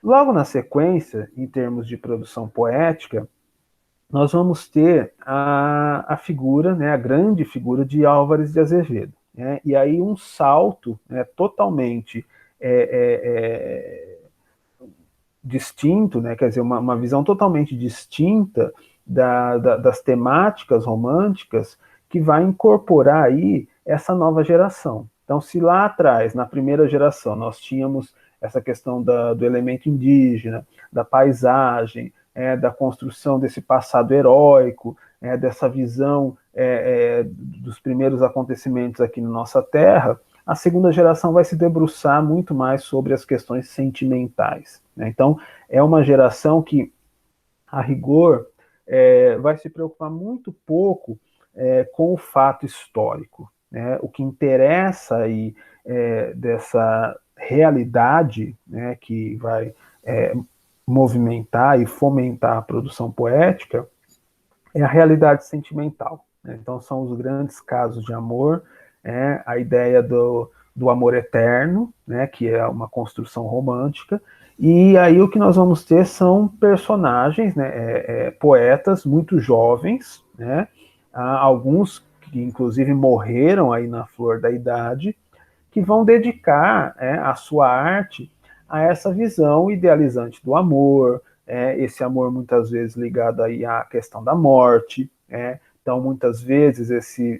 Logo na sequência, em termos de produção poética, nós vamos ter a figura, né, a grande figura de Álvares de Azevedo. Né? E aí um salto, né, totalmente distinto, né, quer dizer, uma visão totalmente distinta das temáticas românticas que vai incorporar aí essa nova geração. Então, se lá atrás, na primeira geração, nós tínhamos essa questão do elemento indígena, da paisagem, da construção desse passado heróico, dessa visão dos primeiros acontecimentos aqui na nossa terra, a segunda geração vai se debruçar muito mais sobre as questões sentimentais. Né? Então, é uma geração que, a rigor, vai se preocupar muito pouco com o fato histórico. Né? O que interessa aí dessa realidade, né, que vai movimentar e fomentar a produção poética é a realidade sentimental. Né? Então, são os grandes casos de amor, a ideia do amor eterno, né, que é uma construção romântica, e aí o que nós vamos ter são personagens, né, poetas muito jovens, né, alguns que inclusive morreram aí na flor da idade, que vão dedicar a sua arte a essa visão idealizante do amor, esse amor muitas vezes ligado aí à questão da morte. Então, muitas vezes,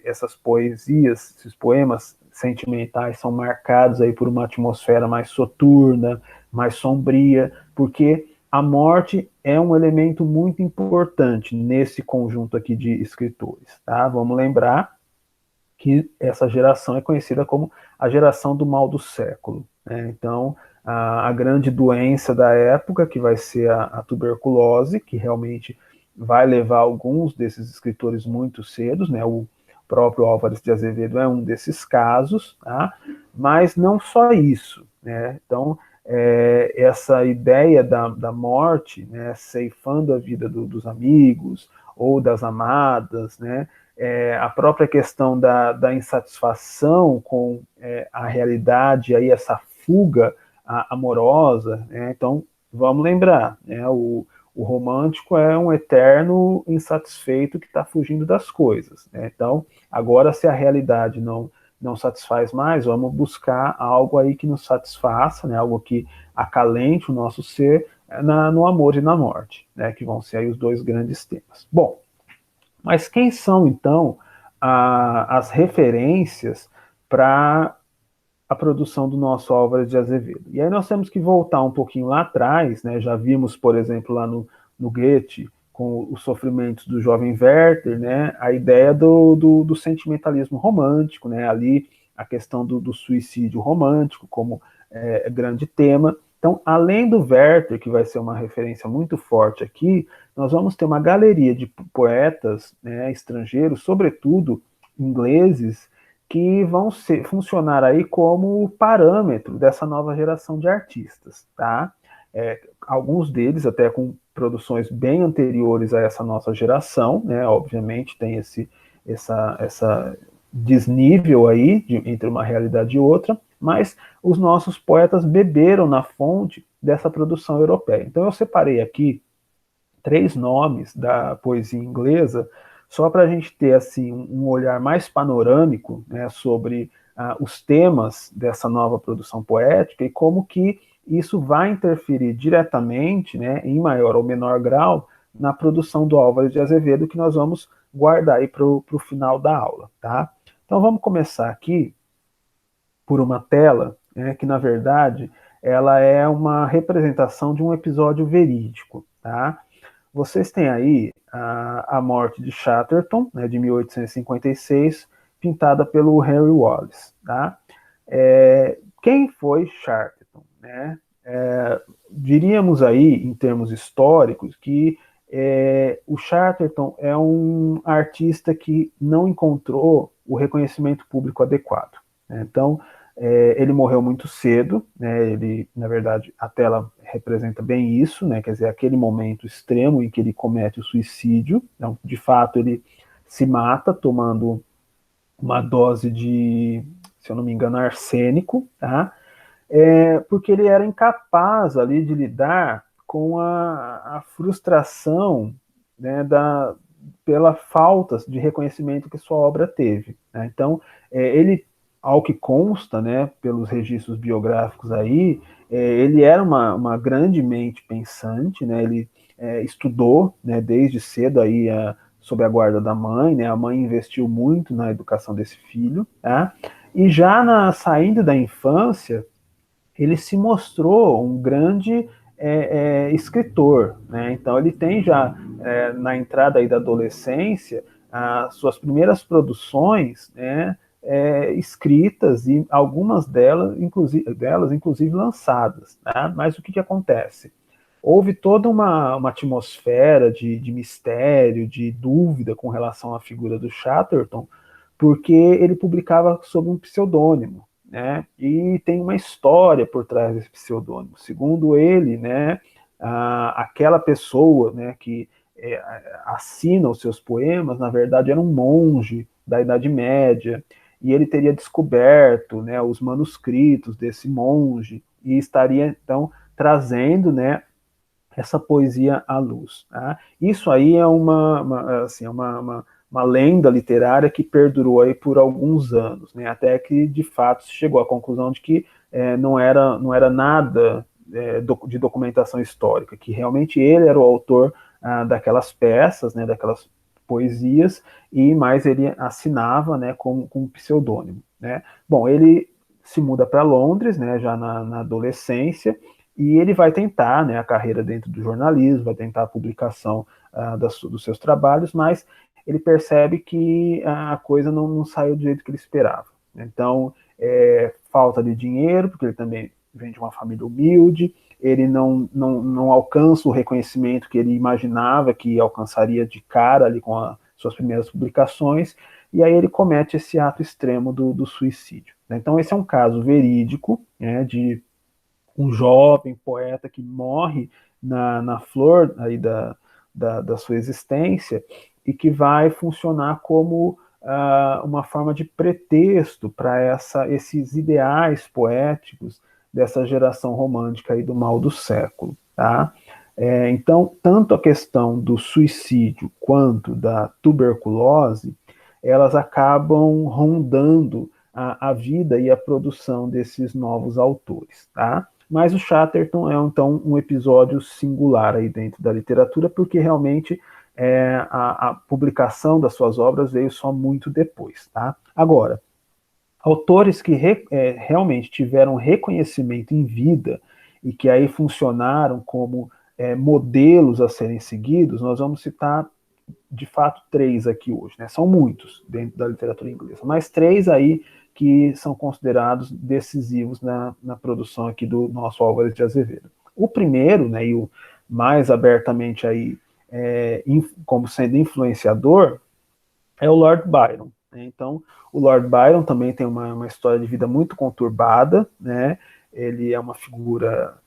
essas poesias, esses poemas sentimentais são marcados aí por uma atmosfera mais soturna, mais sombria, porque a morte é um elemento muito importante nesse conjunto aqui de escritores. Tá? Vamos lembrar que essa geração é conhecida como a geração do mal do século. Né? Então, a grande doença da época, que vai ser a tuberculose, que realmente vai levar alguns desses escritores muito cedos, né? O próprio Álvares de Azevedo é um desses casos, tá? Mas não só isso. Né? Então, essa ideia da morte, né, ceifando a vida dos amigos ou das amadas, né, a própria questão da insatisfação com a realidade, aí essa fuga amorosa. Né? Então, vamos lembrar, né? O romântico é um eterno insatisfeito que está fugindo das coisas. Né? Então, agora, se a realidade não satisfaz mais, vamos buscar algo aí que nos satisfaça, né? Algo que acalente o nosso ser no amor e na morte, né? Que vão ser aí os dois grandes temas. Bom, mas quem são, então, as referências para a produção do nosso Álvares de Azevedo? E aí nós temos que voltar um pouquinho lá atrás, né? Já vimos, por exemplo, lá no Goethe, com os sofrimentos do jovem Werther, né? A ideia do sentimentalismo romântico, né? Ali a questão do suicídio romântico como grande tema. Então, além do Werther, que vai ser uma referência muito forte aqui, nós vamos ter uma galeria de poetas, né, estrangeiros, sobretudo ingleses, que vão funcionar aí como parâmetro dessa nova geração de artistas, tá? Alguns deles até com produções bem anteriores a essa nossa geração, né? Obviamente tem essa desnível aí entre uma realidade e outra, mas os nossos poetas beberam na fonte dessa produção europeia. Então eu separei aqui 3 nomes da poesia inglesa, só para a gente ter assim um olhar mais panorâmico, né, sobre os temas dessa nova produção poética e como que isso vai interferir diretamente, né, em maior ou menor grau, na produção do Álvares de Azevedo, que nós vamos guardar aí para o final da aula. Tá? Então vamos começar aqui por uma tela, né, que na verdade ela é uma representação de um episódio verídico. Tá? Vocês têm aí a morte de Chatterton, né, de 1856, pintada pelo Henry Wallace. Tá? Quem foi Chatterton? Né? Diríamos aí, em termos históricos, que o Chatterton é um artista que não encontrou o reconhecimento público adequado. Né? Então, ele morreu muito cedo, né? Ele, na verdade, a tela representa bem isso, né? Quer dizer, aquele momento extremo em que ele comete o suicídio. Então, de fato, ele se mata tomando uma dose de, se eu não me engano, arsênico, tá? porque ele era incapaz ali de lidar com a frustração, né, pela falta de reconhecimento que sua obra teve, né? Então, ele, ao que consta, né, pelos registros biográficos aí, ele era uma grande mente pensante, né? Ele estudou, né, desde cedo aí sob a guarda da mãe, né? A mãe investiu muito na educação desse filho, tá? E já saindo da infância, ele se mostrou um grande escritor, né? Então ele tem já na entrada aí da adolescência as suas primeiras produções, né, escritas e algumas inclusive lançadas, né? Mas o que acontece? Houve toda uma atmosfera de mistério, de dúvida com relação à figura do Chatterton, porque ele publicava sob um pseudônimo, né? E tem uma história por trás desse pseudônimo. Segundo ele, né, aquela pessoa, né, que assina os seus poemas, na verdade era um monge da Idade Média, e ele teria descoberto, né, os manuscritos desse monge e estaria então trazendo, né, essa poesia à luz. Tá? Isso aí é uma lenda literária que perdurou aí por alguns anos, né? Até que de fato se chegou à conclusão de que não era nada de documentação histórica, que realmente ele era o autor daquelas peças, né, daquelas poesias, e mais ele assinava, né, com um pseudônimo. Né? Bom, ele se muda para Londres, né, já na adolescência, e ele vai tentar, né, a carreira dentro do jornalismo, vai tentar a publicação dos seus trabalhos, mas ele percebe que a coisa não saiu do jeito que ele esperava. Então, falta de dinheiro, porque ele também vem de uma família humilde, ele não alcança o reconhecimento que ele imaginava que alcançaria de cara ali com suas primeiras publicações, e aí ele comete esse ato extremo do suicídio. Então, esse é um caso verídico, né, de um jovem poeta que morre na flor aí da sua existência e que vai funcionar como uma forma de pretexto para esses ideais poéticos dessa geração romântica aí do mal do século. Tá? Então, tanto a questão do suicídio quanto da tuberculose, elas acabam rondando a vida e a produção desses novos autores. Tá? Mas o Chatterton é, então, um episódio singular aí dentro da literatura, porque realmente a publicação das suas obras veio só muito depois. Tá? Agora, autores que realmente tiveram reconhecimento em vida e que aí funcionaram como modelos a serem seguidos, nós vamos citar, de fato, 3 aqui hoje. Né? São muitos dentro da literatura inglesa, mas 3 aí que são considerados decisivos na produção aqui do nosso Álvares de Azevedo. O primeiro, né, e o mais abertamente aí, como sendo influenciador, é o Lord Byron. Né? Então, o Lord Byron também tem uma história de vida muito conturbada, né? Ele é uma figura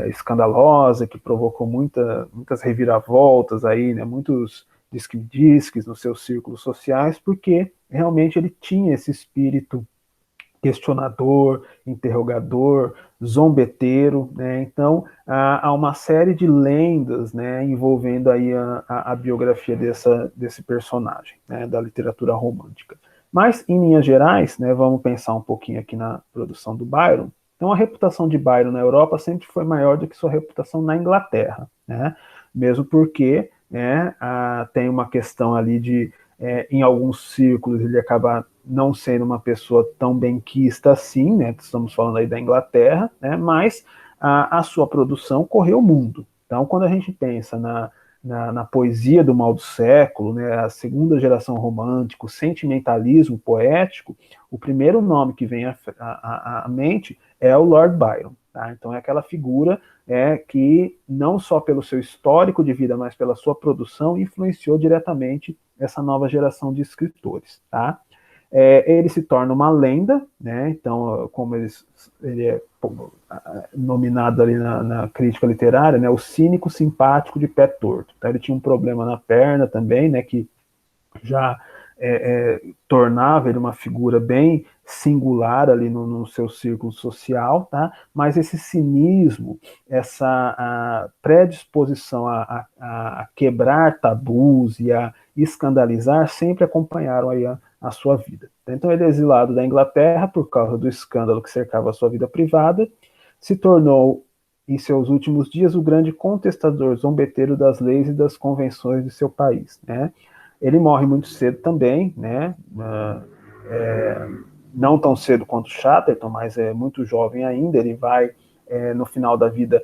escandalosa, que provocou muitas reviravoltas aí, né? Muitos disques nos seus círculos sociais, porque realmente ele tinha esse espírito questionador, interrogador, zombeteiro, né? Então há uma série de lendas, né, envolvendo aí a biografia desse personagem, né, da literatura romântica. Mas em linhas gerais, né, vamos pensar um pouquinho aqui na produção do Byron. Então a reputação de Byron na Europa sempre foi maior do que sua reputação na Inglaterra, né? Mesmo porque tem uma questão ali de em alguns círculos ele acaba não sendo uma pessoa tão benquista assim, né? Estamos falando aí da Inglaterra, né? Mas a sua produção correu o mundo. Então, quando a gente pensa na poesia do mal do século, né? A segunda geração romântica, o sentimentalismo poético, o primeiro nome que vem à mente é o Lord Byron. Tá? Então, é aquela figura que, não só pelo seu histórico de vida, mas pela sua produção, influenciou diretamente essa nova geração de escritores. Tá? Ele se torna uma lenda, né? Então, como ele é nominado ali na crítica literária, né? O cínico simpático de pé torto. Então, ele tinha um problema na perna também, né? Que já tornava ele uma figura bem singular ali no seu círculo social, tá? Mas esse cinismo, essa predisposição a quebrar tabus e a escandalizar sempre acompanharam aí a sua vida. Então ele é exilado da Inglaterra por causa do escândalo que cercava a sua vida privada, se tornou em seus últimos dias o grande contestador zombeteiro das leis e das convenções de seu país, né? Ele morre muito cedo também, né? Não tão cedo quanto Chatterton, mas é muito jovem ainda. Ele vai, no final da vida,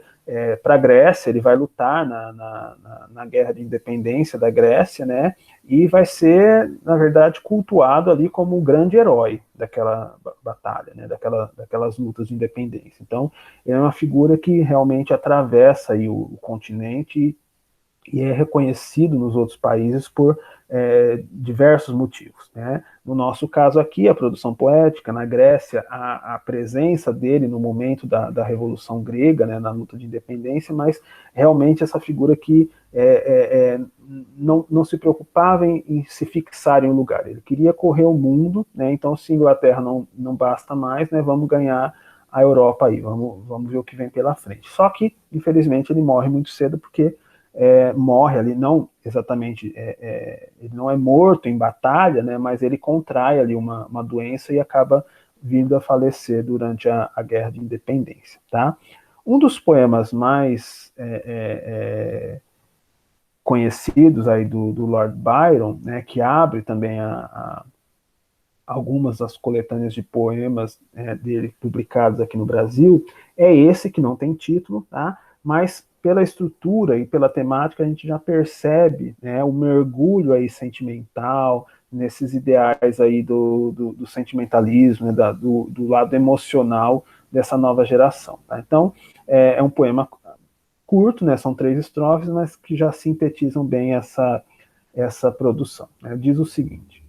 para a Grécia, ele vai lutar na guerra de independência da Grécia, né? E vai ser, na verdade, cultuado ali como o grande herói daquela batalha, né? Daquelas lutas de independência. Então, ele é uma figura que realmente atravessa aí o continente e é reconhecido nos outros países por diversos motivos, né? No nosso caso aqui, a produção poética, na Grécia, a presença dele no momento da Revolução Grega, né, na luta de independência, mas realmente essa figura que não se preocupava em se fixar em um lugar, ele queria correr o mundo, né? Então se Inglaterra não basta mais, né, vamos ganhar a Europa aí, vamos ver o que vem pela frente. Só que, infelizmente, ele morre muito cedo porque morre ali, não exatamente, ele não é morto em batalha, né, mas ele contrai ali uma doença e acaba vindo a falecer durante a Guerra de Independência, tá? Um dos poemas mais conhecidos aí do Lord Byron, né, que abre também algumas das coletâneas de poemas dele publicados aqui no Brasil, é esse que não tem título, tá? Mas pela estrutura e pela temática a gente já percebe, né, o mergulho aí sentimental nesses ideais aí do sentimentalismo, né, do lado emocional dessa nova geração, tá? Então é um poema curto, né? São 3 estrofes, mas que já sintetizam bem essa produção, né? Diz o seguinte: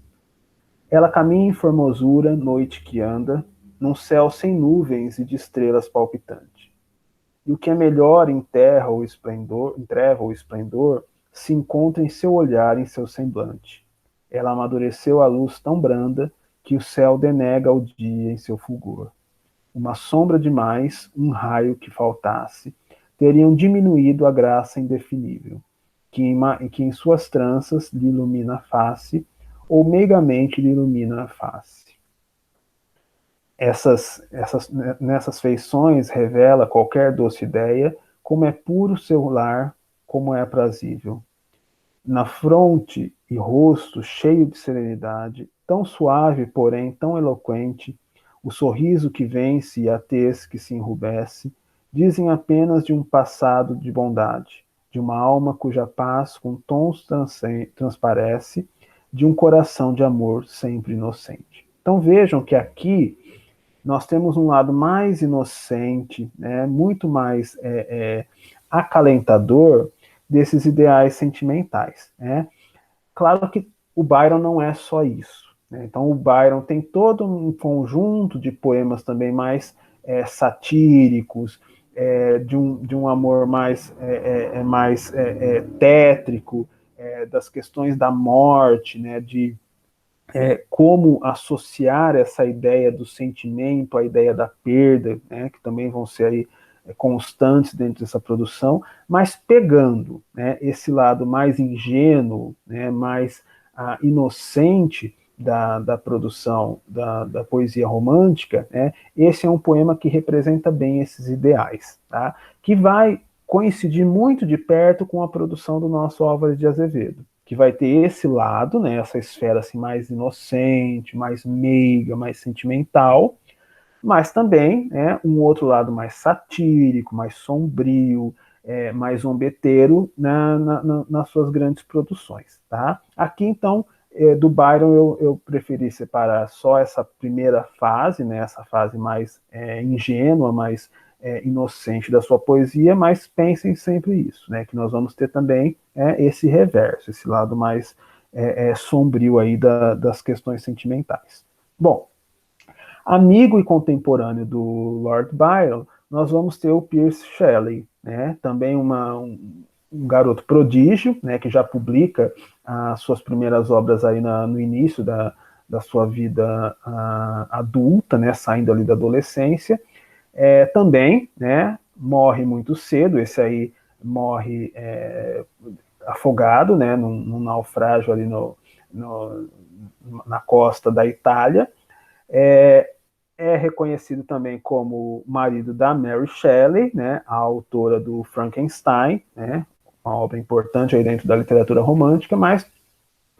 ela caminha em formosura, noite que anda, num céu sem nuvens e de estrelas palpitante. E o que é melhor em treva ou esplendor, se encontra em seu olhar, em seu semblante. Ela amadureceu a luz tão branda que o céu denega o dia em seu fulgor. Uma sombra demais, um raio que faltasse, teriam diminuído a graça indefinível, que em suas tranças lhe ilumina a face, ou meigamente lhe ilumina a face. Nessas feições revela qualquer doce ideia, como é puro seu lar, como é aprazível. Na fronte e rosto cheio de serenidade, tão suave, porém tão eloquente, o sorriso que vence e a tez que se enrubesce, dizem apenas de um passado de bondade, de uma alma cuja paz com tons transparece, de um coração de amor sempre inocente. Então vejam que aqui nós temos um lado mais inocente, né, muito mais acalentador desses ideais sentimentais, né? Claro que o Byron não é só isso, né? Então o Byron tem todo um conjunto de poemas também mais satíricos, de um amor mais tétrico, das questões da morte, né? De como associar essa ideia do sentimento à ideia da perda, né, que também vão ser aí constantes dentro dessa produção, mas pegando, né, esse lado mais ingênuo, né, mais inocente da produção da poesia romântica, né, esse é um poema que representa bem esses ideais, tá? Que vai coincidir muito de perto com a produção do nosso Álvares de Azevedo, que vai ter esse lado, né, essa esfera assim mais inocente, mais meiga, mais sentimental, mas também, né, um outro lado mais satírico, mais sombrio, mais zombeteiro nas suas grandes produções, tá? Aqui então do Byron eu preferi separar só essa primeira fase, né, essa fase mais ingênua, mais inocente da sua poesia, mas pensem sempre isso, né, que nós vamos ter também esse reverso, esse lado mais sombrio aí das questões sentimentais. Bom, amigo e contemporâneo do Lord Byron, nós vamos ter o Percy Shelley, né, também um garoto prodígio, né, que já publica as suas primeiras obras aí no início da sua vida adulta, né, saindo ali da adolescência. Também, né, morre muito cedo, esse aí morre afogado, né, num naufrágio ali na costa da Itália. É reconhecido também como marido da Mary Shelley, né, a autora do Frankenstein, né, uma obra importante aí dentro da literatura romântica, mas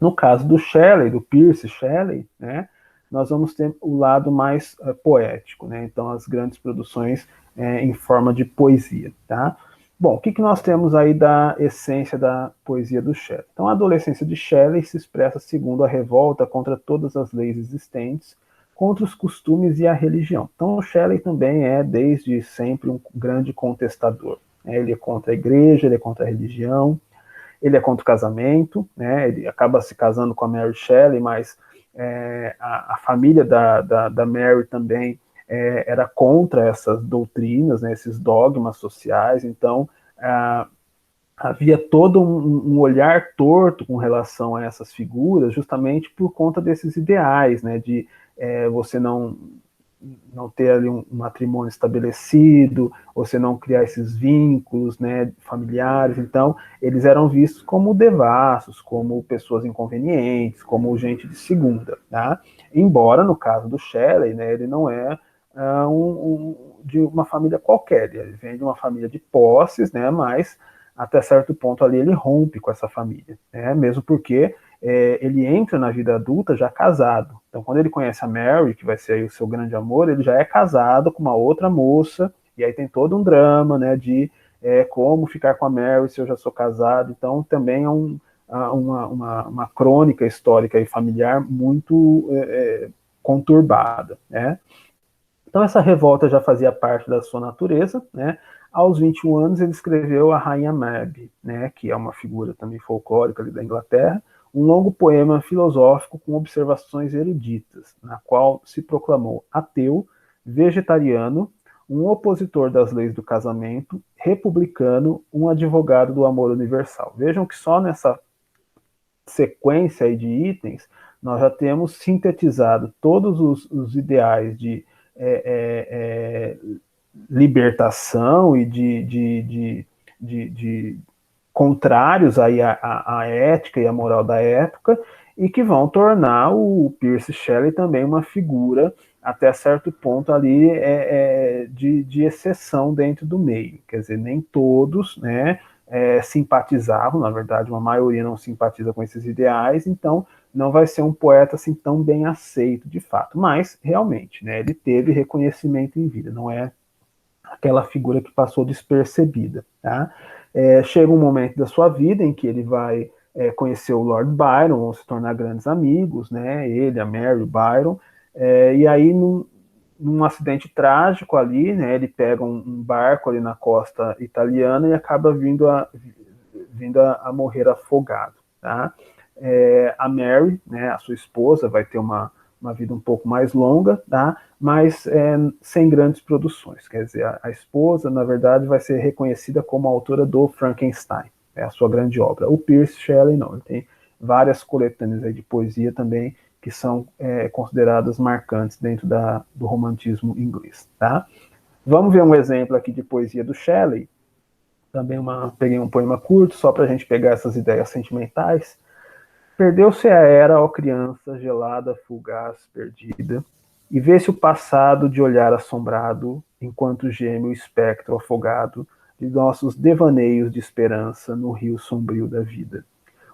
no caso do Shelley, do Percy Shelley, né, nós vamos ter o lado mais poético, né, então as grandes produções em forma de poesia, tá? Bom, o que nós temos aí da essência da poesia do Shelley? Então, a adolescência de Shelley se expressa segundo a revolta contra todas as leis existentes, contra os costumes e a religião. Então, o Shelley também é, desde sempre, um grande contestador. Ele é contra a igreja, ele é contra a religião, ele é contra o casamento, né? Ele acaba se casando com a Mary Shelley, mas a família da Mary também era contra essas doutrinas, né, esses dogmas sociais, então havia todo um olhar torto com relação a essas figuras, justamente por conta desses ideais, né, de você não ter ali um matrimônio estabelecido, você não criar esses vínculos, né, familiares. Então, eles eram vistos como devassos, como pessoas inconvenientes, como gente de segunda, tá? Embora, no caso do Shelley, né, ele não é de uma família qualquer, ele vem de uma família de posses, né, mas até certo ponto ali ele rompe com essa família, né, mesmo porque ele entra na vida adulta já casado. Então, quando ele conhece a Mary, que vai ser aí o seu grande amor, ele já é casado com uma outra moça, e aí tem todo um drama, né, de como ficar com a Mary se eu já sou casado. Então, também é uma crônica histórica e familiar muito conturbada, né? Então, essa revolta já fazia parte da sua natureza, né? Aos 21 anos, ele escreveu a Rainha Mab, né, que é uma figura também folclórica ali da Inglaterra, um longo poema filosófico com observações eruditas, na qual se proclamou ateu, vegetariano, um opositor das leis do casamento, republicano, um advogado do amor universal. Vejam que só nessa sequência aí de itens, nós já temos sintetizado todos os ideais de libertação e de contrários aí à ética e à moral da época, e que vão tornar o Percy Shelley também uma figura, até certo ponto ali, de exceção dentro do meio. Quer dizer, nem todos, né, simpatizavam, na verdade, uma maioria não simpatiza com esses ideais, então não vai ser um poeta assim tão bem aceito de fato. Mas, realmente, né, ele teve reconhecimento em vida, não é aquela figura que passou despercebida, tá? Chega um momento da sua vida em que ele vai conhecer o Lord Byron, vão se tornar grandes amigos, né? Ele, a Mary, Byron, e aí num acidente trágico ali, né? Ele pega um barco ali na costa italiana e acaba vindo a morrer afogado, tá? A Mary, né? A sua esposa, vai ter uma vida um pouco mais longa, tá? Mas sem grandes produções. Quer dizer, a esposa, na verdade, vai ser reconhecida como a autora do Frankenstein, é a sua grande obra. O Percy Shelley não, ele tem várias coletâneas aí de poesia também que são consideradas marcantes dentro do romantismo inglês, tá? Vamos ver um exemplo aqui de poesia do Shelley. Também peguei um poema curto, só para a gente pegar essas ideias sentimentais. Perdeu-se a era, ó criança, gelada, fugaz, perdida, e vê-se o passado de olhar assombrado, enquanto geme o espectro afogado de nossos devaneios de esperança no rio sombrio da vida.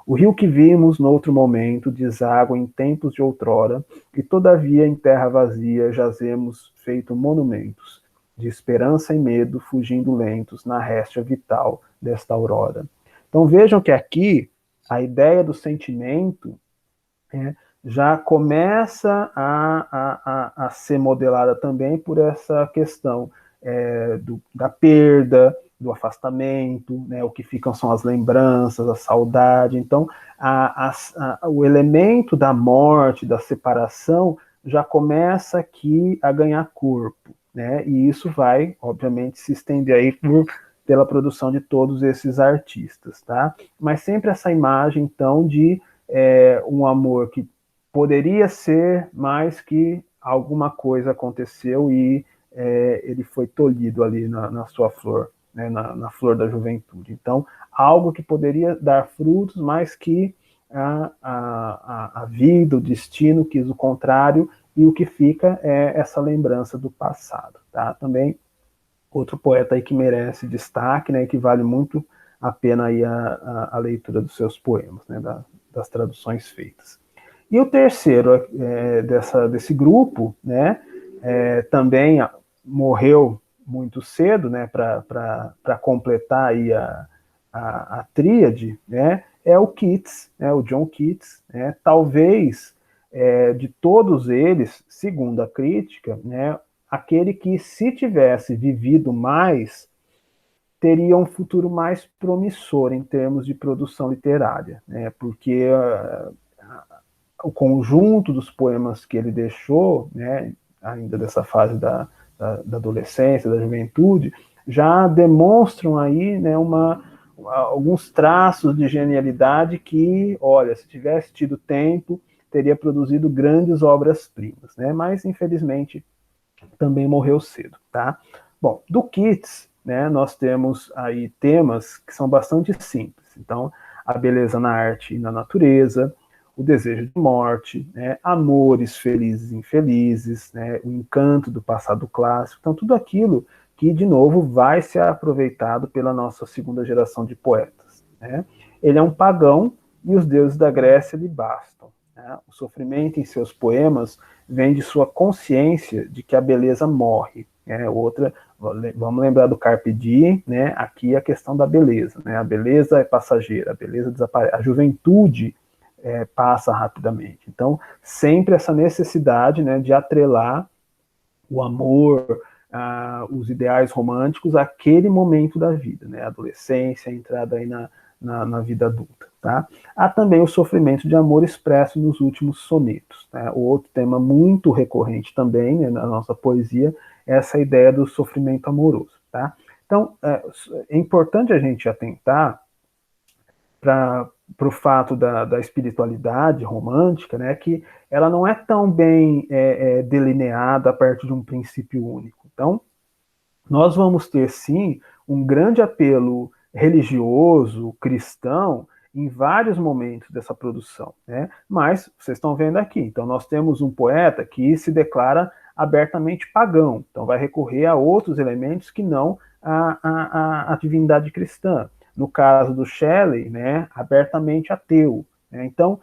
O rio que vimos noutro momento deságua em tempos de outrora, e todavia em terra vazia jazemos feito monumentos, de esperança e medo fugindo lentos na réstia vital desta aurora. Então vejam que aqui a ideia do sentimento já começa a ser modelada também por essa questão da perda, do afastamento, né, o que ficam são as lembranças, a saudade. Então, o elemento da morte, da separação, já começa aqui a ganhar corpo, né, e isso vai, obviamente, se estender aí pela produção de todos esses artistas, tá? Mas sempre essa imagem, então, de um amor que poderia ser mais que alguma coisa aconteceu e ele foi tolhido ali na sua flor, né, na flor da juventude. Então, algo que poderia dar frutos, mas que a vida, o destino quis o contrário, e o que fica é essa lembrança do passado. Tá? Também outro poeta aí que merece destaque, né, que vale muito a pena aí a leitura dos seus poemas, né, das traduções feitas. E o terceiro desse grupo, né, também morreu muito cedo, né, para completar aí a tríade, né, é o Keats, né, o John Keats, né, talvez de todos eles, segundo a crítica, né, aquele que, se tivesse vivido mais, teria um futuro mais promissor em termos de produção literária, né, porque o conjunto dos poemas que ele deixou, né, ainda dessa fase da adolescência, da juventude, já demonstram aí, né, alguns traços de genialidade que, olha, se tivesse tido tempo, teria produzido grandes obras-primas, né? Mas, infelizmente, também morreu cedo, tá? Bom, do Keats, né, nós temos aí temas que são bastante simples. Então, a beleza na arte e na natureza, o desejo de morte, né, amores felizes e infelizes, né, o encanto do passado clássico. Então, tudo aquilo que, de novo, vai ser aproveitado pela nossa segunda geração de poetas. Né? Ele é um pagão e os deuses da Grécia lhe bastam. Né? O sofrimento em seus poemas vem de sua consciência de que a beleza morre. Outra, vamos lembrar do Carpe Diem, né? Aqui a questão da beleza. Né? A beleza é passageira, a beleza desaparece, a juventude passa rapidamente. Então, sempre essa necessidade, né, de atrelar o amor, os ideais românticos àquele momento da vida, né, a adolescência, a entrada aí na vida adulta. Tá? Há também o sofrimento de amor expresso nos últimos sonetos. Né? O outro tema muito recorrente também, né, na nossa poesia é essa ideia do sofrimento amoroso. Tá? Então, é importante a gente atentar para o fato da espiritualidade romântica, né, que ela não é tão bem delineada a partir de um princípio único. Então, nós vamos ter, sim, um grande apelo religioso, cristão, em vários momentos dessa produção. Né? Mas, vocês estão vendo aqui, então nós temos um poeta que se declara abertamente pagão, então vai recorrer a outros elementos que não a divindade cristã. No caso do Shelley, né, abertamente ateu. Né? Então,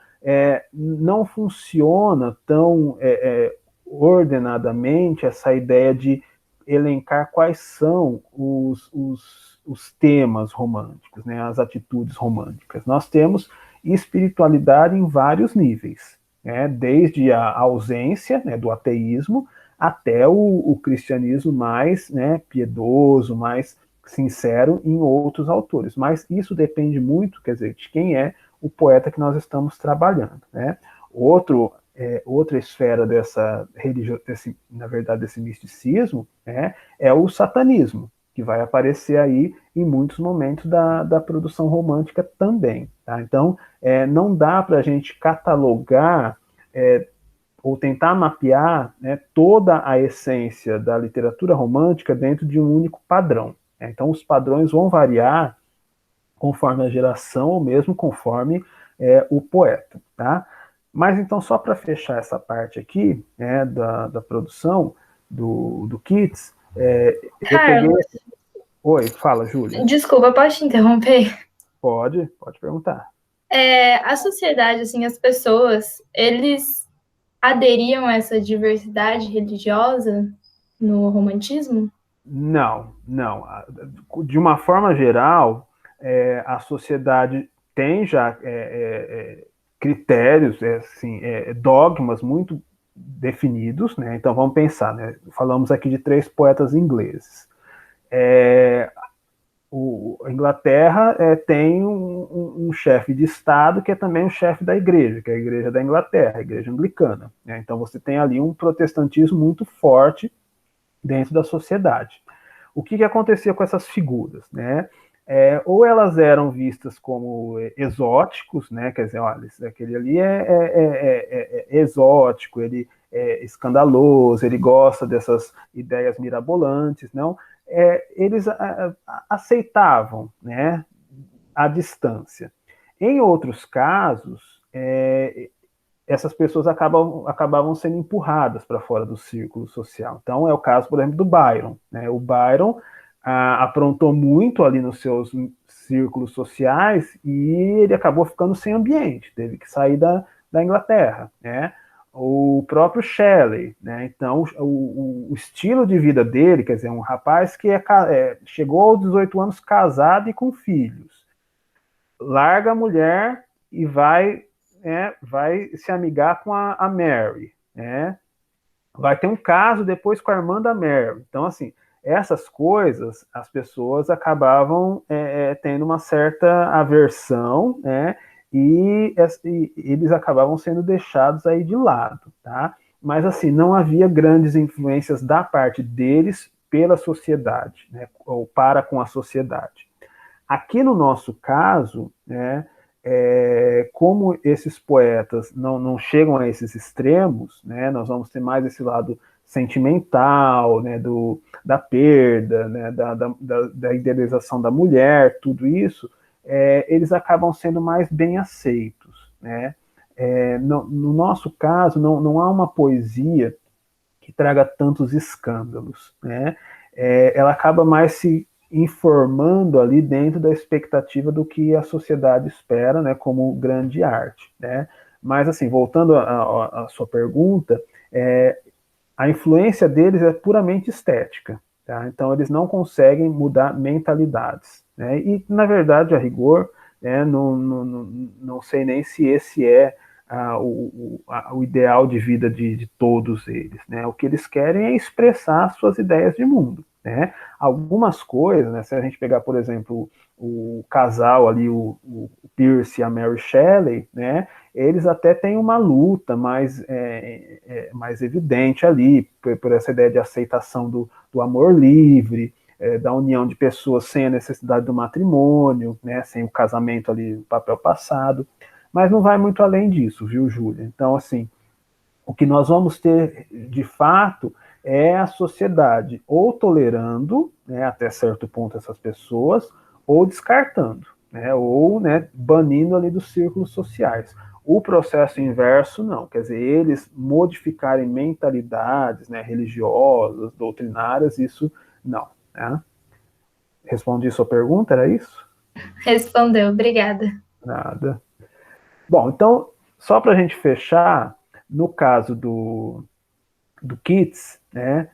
não funciona tão ordenadamente essa ideia de elencar quais são os temas românticos, né, as atitudes românticas. Nós temos espiritualidade em vários níveis, né, desde a ausência, né, do ateísmo até o cristianismo mais, né, piedoso, mais sincero em outros autores. Mas isso depende muito, quer dizer, de quem é o poeta que nós estamos trabalhando. Né? Outra esfera dessa religião, na verdade, desse misticismo, é o satanismo, que vai aparecer aí em muitos momentos da produção romântica também. Tá? Então, não dá para a gente catalogar ou tentar mapear, né, toda a essência da literatura romântica dentro de um único padrão. Então, os padrões vão variar conforme a geração ou mesmo conforme o poeta. Tá? Mas, então, só para fechar essa parte aqui, né, da produção do Keats, eu peguei... Carlos, Oi, fala, Júlia. desculpa, pode te interromper? Pode perguntar. A sociedade, assim, as pessoas, eles aderiam a essa diversidade religiosa no romantismo? Não. De uma forma geral, a sociedade tem já critérios, assim, dogmas muito definidos, né? Então vamos pensar, né? Falamos aqui de 3 poetas ingleses. A Inglaterra tem um chefe de Estado que é também um chefe da igreja, que é a igreja da Inglaterra, a igreja anglicana. Né? Então você tem ali um protestantismo muito forte dentro da sociedade. O que acontecia com essas figuras? Né? ou elas eram vistas como exóticos, né? Quer dizer, olha, aquele ali é exótico, ele é escandaloso, ele gosta dessas ideias mirabolantes, não? Eles aceitavam, né? À distância. Em outros casos, essas pessoas acabavam sendo empurradas para fora do círculo social. Então, é o caso, por exemplo, do Byron. Né? O Byron aprontou muito ali nos seus círculos sociais e ele acabou ficando sem ambiente, teve que sair da Inglaterra. Né? O próprio Shelley, né? Então, o estilo de vida dele, quer dizer, um rapaz que chegou aos 18 anos casado e com filhos, larga a mulher e vai se amigar com a Mary, né? Vai ter um caso depois com a irmã da Mary. Então, assim, essas coisas, as pessoas acabavam tendo uma certa aversão, né? E eles acabavam sendo deixados aí de lado, tá? Mas, assim, não havia grandes influências da parte deles pela sociedade, né? Ou para com a sociedade. Aqui no nosso caso, né, como esses poetas não chegam a esses extremos, né, nós vamos ter mais esse lado sentimental, né, da perda, né, da idealização da mulher, tudo isso, eles acabam sendo mais bem aceitos. Né? No nosso caso, não há uma poesia que traga tantos escândalos. Né? Ela acaba mais se informando ali dentro da expectativa do que a sociedade espera, né, como grande arte. Né? Mas, assim, voltando à sua pergunta, a influência deles é puramente estética. Tá? Então, eles não conseguem mudar mentalidades. Né? E, na verdade, a rigor, não sei nem se esse é o ideal de vida de todos eles. Né? O que eles querem é expressar suas ideias de mundo. Né? Algumas coisas, né, se a gente pegar, por exemplo, o casal ali, o Pierce e a Mary Shelley, né, eles até têm uma luta mais evidente ali, por essa ideia de aceitação do amor livre, da união de pessoas sem a necessidade do matrimônio, né, sem o casamento ali, o papel passado, mas não vai muito além disso, viu, Júlia? Então, assim, o que nós vamos ter, de fato, é a sociedade ou tolerando, né, até certo ponto essas pessoas, ou descartando, né, ou, né, banindo ali dos círculos sociais. O processo inverso, não. Quer dizer, eles modificarem mentalidades, né, religiosas, doutrinárias, isso não. Né? Respondi sua pergunta, era isso? Respondeu, obrigada. Nada. Bom, então, só para a gente fechar, no caso do Keats, né,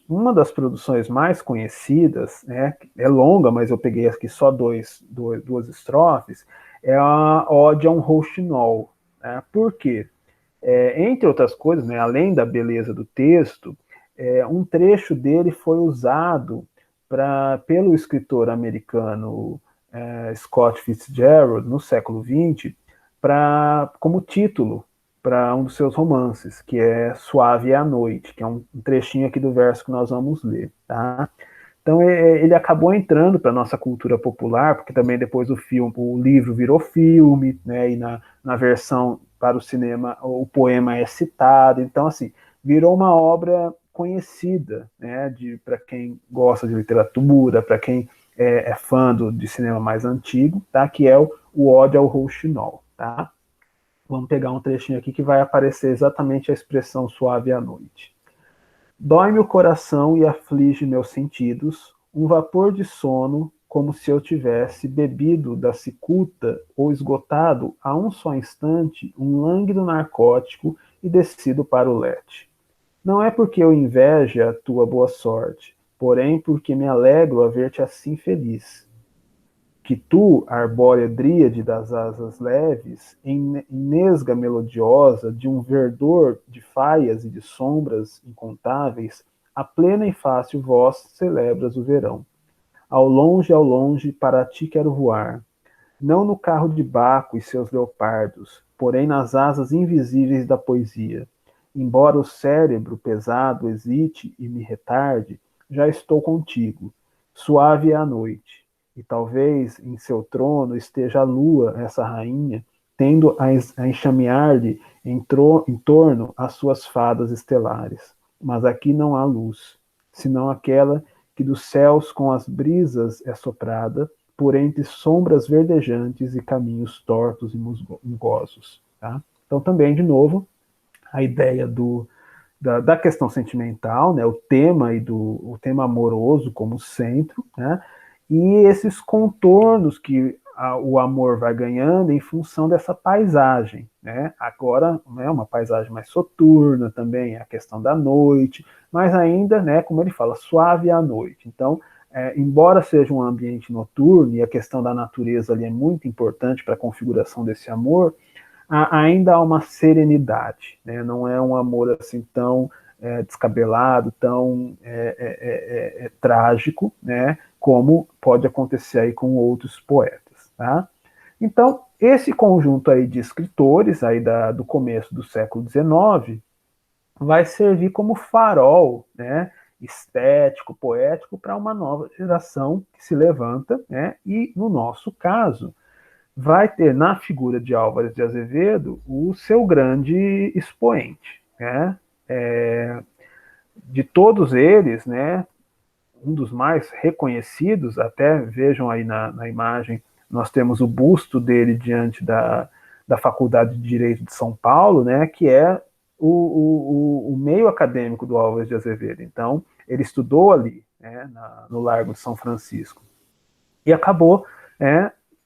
uma das produções mais conhecidas, né, é longa, mas eu peguei aqui só duas estrofes, é a Ode a um Rouxinol. Né? Por quê? Entre outras coisas, né, além da beleza do texto, um trecho dele foi usado pelo escritor americano Scott Fitzgerald, no século XX, como título para um dos seus romances, que é Suave é a Noite, que é um trechinho aqui do verso que nós vamos ler. Tá? Então ele acabou entrando para a nossa cultura popular, porque também depois o livro virou filme, né, e na versão para o cinema o poema é citado, então assim, virou uma obra conhecida, né, para quem gosta de literatura, para quem é fã de cinema mais antigo, tá, que é o Ode ao Rouxinol. Tá? Vamos pegar um trechinho aqui que vai aparecer exatamente a expressão suave à noite. Dói-me o coração e aflige meus sentidos, um vapor de sono, como se eu tivesse bebido da cicuta ou esgotado a um só instante um lânguido narcótico e descido para o lete. Não é porque eu inveje a tua boa sorte, porém porque me alegro a ver-te assim feliz. Que tu, arbórea dríade das asas leves, em nesga melodiosa de um verdor de faias e de sombras incontáveis, a plena e fácil voz celebras o verão. Ao longe, para ti quero voar, não no carro de Baco e seus leopardos, porém nas asas invisíveis da poesia. Embora o cérebro pesado hesite e me retarde, já estou contigo. Suave é a noite. e talvez em seu trono esteja a lua, essa rainha, tendo a enxamear-lhe em torno as suas fadas estelares. Mas aqui não há luz, senão aquela que dos céus com as brisas é soprada, por entre sombras verdejantes e caminhos tortos e musgosos. Tá? Então, também, de novo, a ideia da questão sentimental, né, o tema o tema amoroso como centro, né, e esses contornos que o amor vai ganhando em função dessa paisagem, né? Agora, né, uma paisagem mais soturna também, a questão da noite, mas ainda, né, como ele fala, suave à noite. Então, embora seja um ambiente noturno e a questão da natureza ali é muito importante para a configuração desse amor, ainda há uma serenidade, né? Não é um amor assim tão descabelado, tão trágico, né? Como pode acontecer aí com outros poetas, tá? Então, esse conjunto aí de escritores aí do começo do século XIX vai servir como farol, né? Estético, poético para uma nova geração que se levanta, né? E no nosso caso vai ter na figura de Álvares de Azevedo o seu grande expoente, né? De todos eles, né, um dos mais reconhecidos, até vejam aí na imagem, nós temos o busto dele diante da Faculdade de Direito de São Paulo, né, que é o meio acadêmico do Álvares de Azevedo. Então, ele estudou ali, né, no Largo de São Francisco, e acabou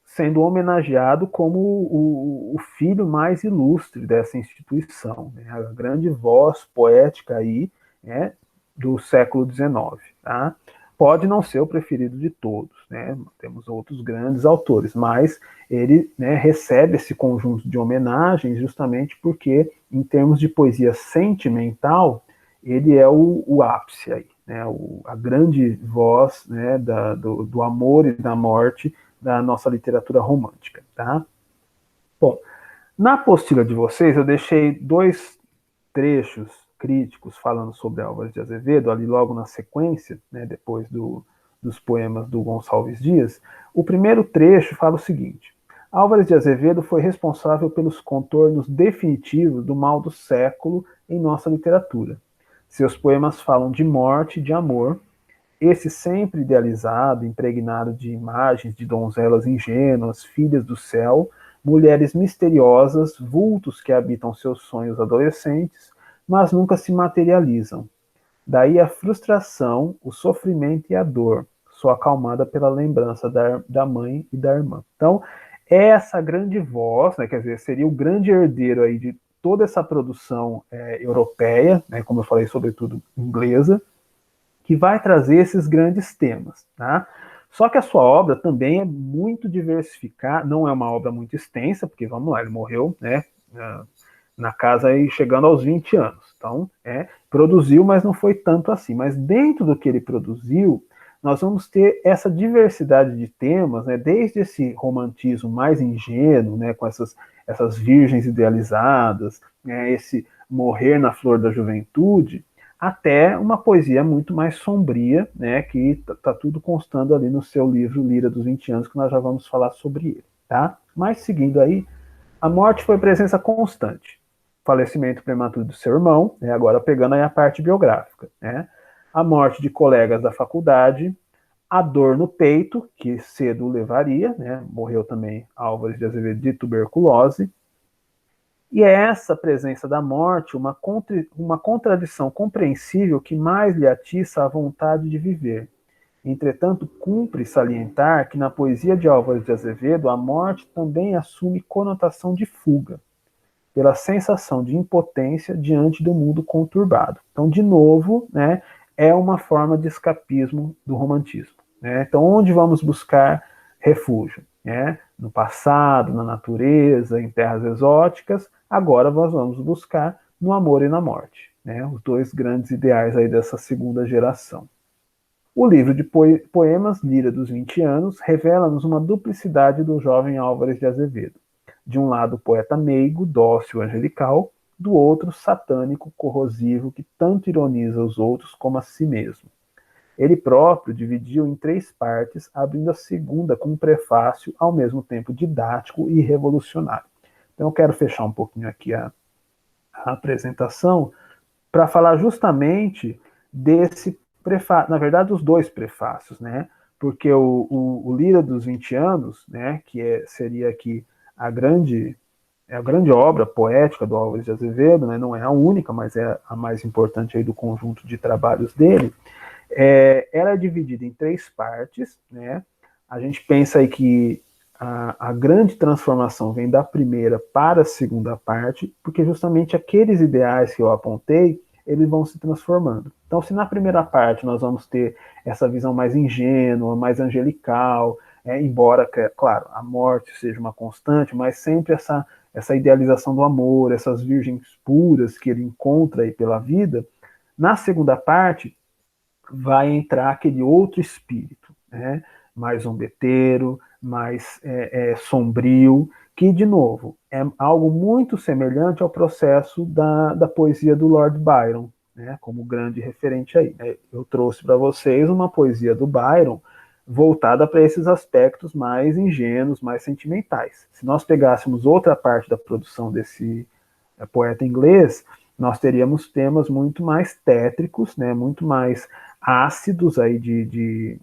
sendo homenageado como o filho mais ilustre dessa instituição, né? A grande voz poética aí, né, do século XIX. Tá? Pode não ser o preferido de todos, né? Temos outros grandes autores, mas ele, né, recebe esse conjunto de homenagens justamente porque, em termos de poesia sentimental, ele é o ápice aí, né, a grande voz, né, do amor e da morte da nossa literatura romântica. Tá? Bom, na apostila de vocês eu deixei 2 trechos críticos falando sobre Álvares de Azevedo, ali logo na sequência, né, depois dos poemas do Gonçalves Dias. O primeiro trecho fala o seguinte: Álvares de Azevedo foi responsável pelos contornos definitivos do mal do século em nossa literatura. Seus poemas falam de morte e de amor, esse sempre idealizado, impregnado de imagens de donzelas ingênuas, filhas do céu, mulheres misteriosas, vultos que habitam seus sonhos adolescentes, mas nunca se materializam. Daí a frustração, o sofrimento e a dor, só acalmada pela lembrança da mãe e da irmã. Então, essa grande voz, né, quer dizer, seria o grande herdeiro aí de toda essa produção europeia, né, como eu falei, sobretudo inglesa, que vai trazer esses grandes temas. Tá? Só que a sua obra também é muito diversificada, não é uma obra muito extensa, porque, vamos lá, ele morreu, né, na casa aí chegando aos 20 anos. Então, produziu, mas não foi tanto assim. Mas dentro do que ele produziu, nós vamos ter essa diversidade de temas, né, desde esse romantismo mais ingênuo, né, com essas virgens idealizadas, né, esse morrer na flor da juventude, até uma poesia muito mais sombria, né, que está tudo constando ali no seu livro Lira dos 20 anos, que nós já vamos falar sobre ele. Tá? Mas seguindo aí, a morte foi presença constante. Falecimento prematuro do seu irmão, né, agora pegando aí a parte biográfica. Né? A morte de colegas da faculdade, a dor no peito, que cedo o levaria, né, morreu também Álvares de Azevedo de tuberculose, e é essa presença da morte uma contradição compreensível que mais lhe atiça a vontade de viver. Entretanto, cumpre salientar que na poesia de Álvares de Azevedo a morte também assume conotação de fuga, pela sensação de impotência diante do mundo conturbado. Então, de novo, né, é uma forma de escapismo do romantismo. Né? Então, onde vamos buscar refúgio? Né? No passado, na natureza, em terras exóticas, agora nós vamos buscar no amor e na morte. Né? Os 2 grandes ideais aí dessa segunda geração. O livro de poemas, Lira dos 20 anos, revela-nos uma duplicidade do jovem Álvares de Azevedo. De um lado, poeta meigo, dócil, angelical, do outro, satânico, corrosivo, que tanto ironiza os outros como a si mesmo. ele próprio dividiu em 3 partes, abrindo a segunda com um prefácio ao mesmo tempo didático e revolucionário. Então eu quero fechar um pouquinho aqui a apresentação para falar justamente desse prefácio, na verdade, os 2 prefácios, né? Porque o Lira dos 20 anos, né, que seria aqui a grande obra poética do Álvares de Azevedo, né, não é a única, mas é a mais importante aí do conjunto de trabalhos dele, ela é dividida em 3 partes, né? A gente pensa aí que a grande transformação vem da primeira para a segunda parte, porque justamente aqueles ideais que eu apontei, eles vão se transformando. Então, se na primeira parte nós vamos ter essa visão mais ingênua, mais angelical, embora, claro, a morte seja uma constante, mas sempre essa idealização do amor, essas virgens puras que ele encontra aí pela vida, na segunda parte vai entrar aquele outro espírito, né? Mais zombeteiro, mais sombrio, que, de novo, é algo muito semelhante ao processo da poesia do Lord Byron, né? Como grande referente aí. Eu trouxe para vocês uma poesia do Byron voltada para esses aspectos mais ingênuos, mais sentimentais. Se nós pegássemos outra parte da produção desse poeta inglês, nós teríamos temas muito mais tétricos, né, muito mais ácidos aí de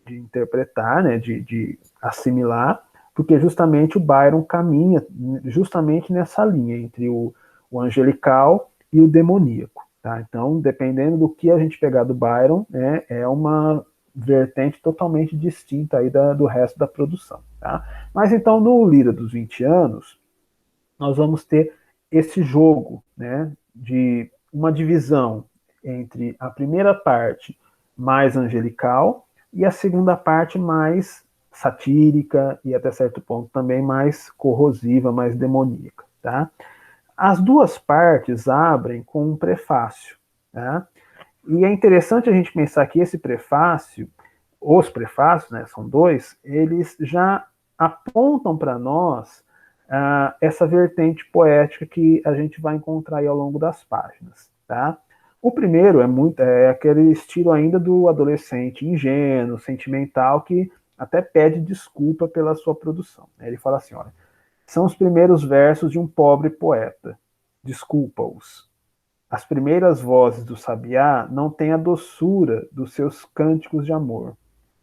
interpretar, né, de assimilar, porque justamente o Byron caminha justamente nessa linha entre o angelical e o demoníaco. Tá? Então, dependendo do que a gente pegar do Byron, né, é uma vertente totalmente distinta aí do resto da produção. Tá? Mas então, no Lira dos 20 anos, nós vamos ter esse jogo, né, de uma divisão entre a primeira parte mais angelical e a segunda parte mais satírica e até certo ponto também mais corrosiva, mais demoníaca, tá? As 2 partes abrem com um prefácio, tá? E é interessante a gente pensar que esse prefácio, os prefácios, né, são 2, eles já apontam para nós essa vertente poética que a gente vai encontrar aí ao longo das páginas, tá? O primeiro é aquele estilo ainda do adolescente ingênuo, sentimental, que até pede desculpa pela sua produção. Ele fala assim, olha, são os primeiros versos de um pobre poeta, desculpa-os. As primeiras vozes do sabiá não têm a doçura dos seus cânticos de amor.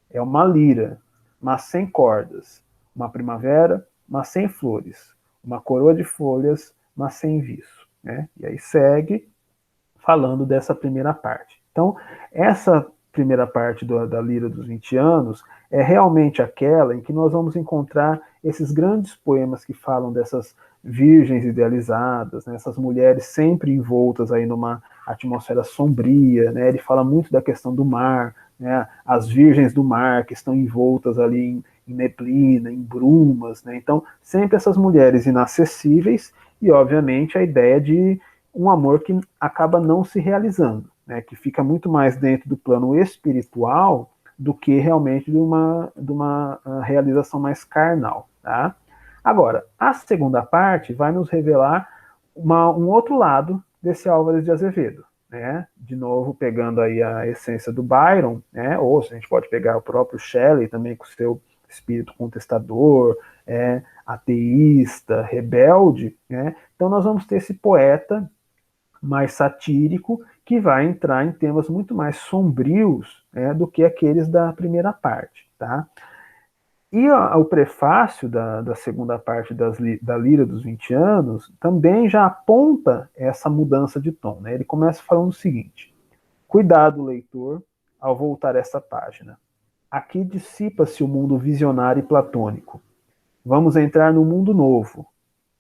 É uma lira, mas sem cordas, uma primavera, mas sem flores, uma coroa de folhas, mas sem viço. Né? E aí segue falando dessa primeira parte. Então, essa primeira parte da Lira dos 20 anos é realmente aquela em que nós vamos encontrar esses grandes poemas que falam dessas virgens idealizadas, né, essas mulheres sempre envoltas aí numa atmosfera sombria, né, ele fala muito da questão do mar, né, as virgens do mar que estão envoltas ali em neblina, em brumas, né, então sempre essas mulheres inacessíveis e obviamente a ideia de um amor que acaba não se realizando, né, que fica muito mais dentro do plano espiritual do que realmente de uma realização mais carnal. Tá? Agora, a segunda parte vai nos revelar um outro lado desse Álvares de Azevedo. Né? De novo, pegando aí a essência do Byron, né? Ou a gente pode pegar o próprio Shelley também com o seu espírito contestador, ateísta, rebelde. Né? Então nós vamos ter esse poeta mais satírico, que vai entrar em temas muito mais sombrios, né, do que aqueles da primeira parte. Tá? E o prefácio da segunda parte da Lira dos 20 anos também já aponta essa mudança de tom. Né? Ele começa falando o seguinte: cuidado, leitor, ao voltar essa página. Aqui dissipa-se o mundo visionário e platônico. Vamos entrar no mundo novo,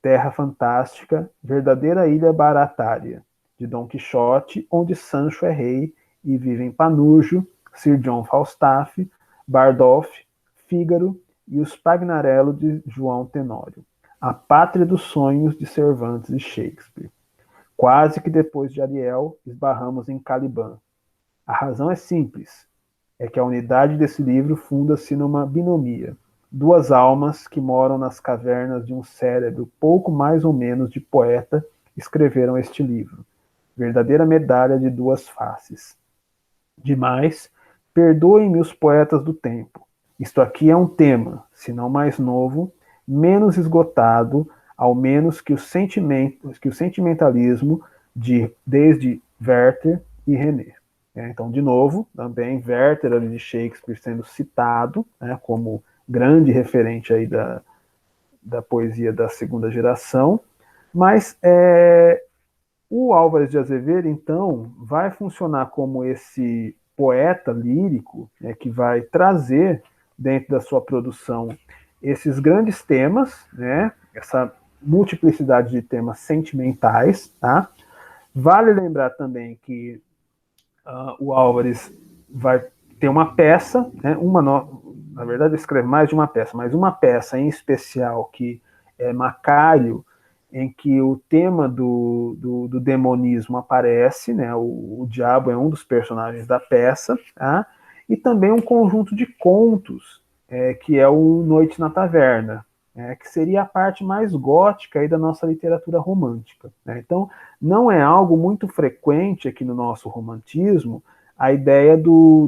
terra fantástica, verdadeira ilha baratária, de Dom Quixote, onde Sancho é rei e vivem Panurjo, Sir John Falstaff, Bardolph, Fígaro e os Pagnarello de João Tenório. A pátria dos sonhos de Cervantes e Shakespeare. Quase que depois de Ariel, esbarramos em Caliban. A razão é simples. É que a unidade desse livro funda-se numa binomia. 2 almas que moram nas cavernas de um cérebro pouco mais ou menos de poeta escreveram este livro. Verdadeira medalha de 2 faces. Demais, Perdoem-me os poetas do tempo. Isto aqui é um tema, se não mais novo, menos esgotado, ao menos que o sentimentalismo desde Werther e René. Então, de novo, também Werther ali de Shakespeare sendo citado, né, como grande referente aí da poesia da segunda geração, mas o Álvares de Azevedo, então, vai funcionar como esse poeta lírico, né, que vai trazer dentro da sua produção esses grandes temas, né, essa multiplicidade de temas sentimentais, tá? Vale lembrar também que o Álvares vai ter uma peça, né, na verdade escreve mais de uma peça, mas uma peça em especial que é Macário, em que o tema do demonismo aparece, né, o diabo é um dos personagens da peça, tá? E também um conjunto de contos, que é o Noite na Taverna, que seria a parte mais gótica aí da nossa literatura romântica, né? Então, não é algo muito frequente aqui no nosso romantismo a ideia do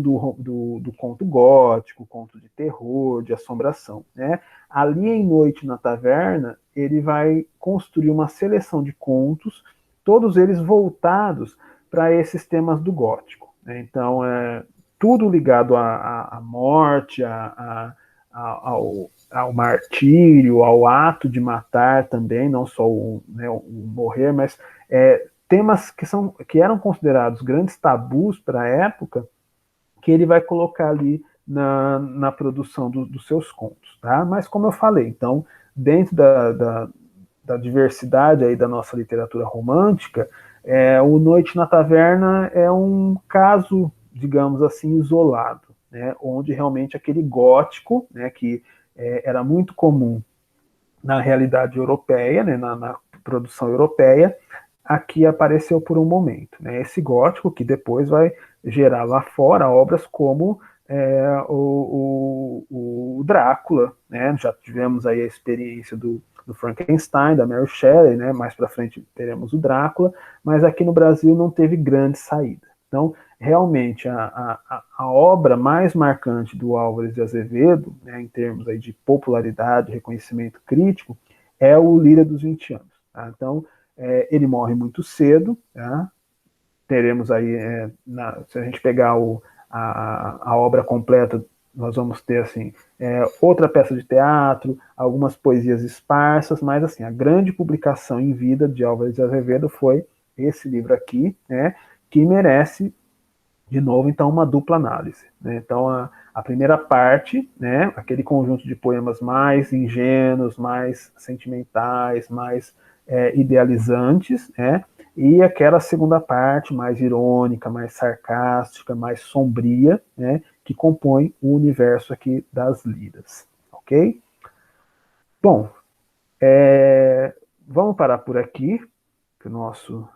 conto gótico, conto de terror, de assombração, né? Ali em Noite na Taverna, ele vai construir uma seleção de contos, todos eles voltados para esses temas do gótico, né? Então, tudo ligado à morte, ao martírio, ao ato de matar também, não só o morrer, mas temas que eram considerados grandes tabus para a época, que ele vai colocar ali na produção dos seus contos, tá? Mas como eu falei, então, dentro da diversidade aí da nossa literatura romântica, o Noite na Taverna é um caso, digamos assim, isolado, né? Onde realmente aquele gótico, né, que era muito comum na realidade europeia, né, na produção europeia, aqui apareceu por um momento, né? Esse gótico que depois vai gerar lá fora obras como o Drácula, né? Já tivemos aí a experiência do Frankenstein, da Mary Shelley, né? Mais para frente teremos o Drácula, mas aqui no Brasil não teve grande saída. Então, realmente, a obra mais marcante do Álvares de Azevedo, né, em termos aí de popularidade, reconhecimento crítico, é o Líra dos 20 anos. Tá? Então, ele morre muito cedo, tá? Teremos aí, se a gente pegar a obra completa, nós vamos ter assim, outra peça de teatro, algumas poesias esparsas, mas assim, a grande publicação em vida de Álvares de Azevedo foi esse livro aqui, né, que merece, de novo, então, uma dupla análise, né? Então, a primeira parte, né, aquele conjunto de poemas mais ingênuos, mais sentimentais, mais idealizantes, né, e aquela segunda parte mais irônica, mais sarcástica, mais sombria, né, que compõe o universo aqui das liras, ok? Bom, vamos parar por aqui, que o nosso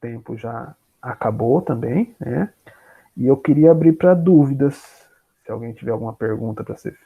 tempo já acabou também, né? E eu queria abrir para dúvidas, se alguém tiver alguma pergunta para ser feita.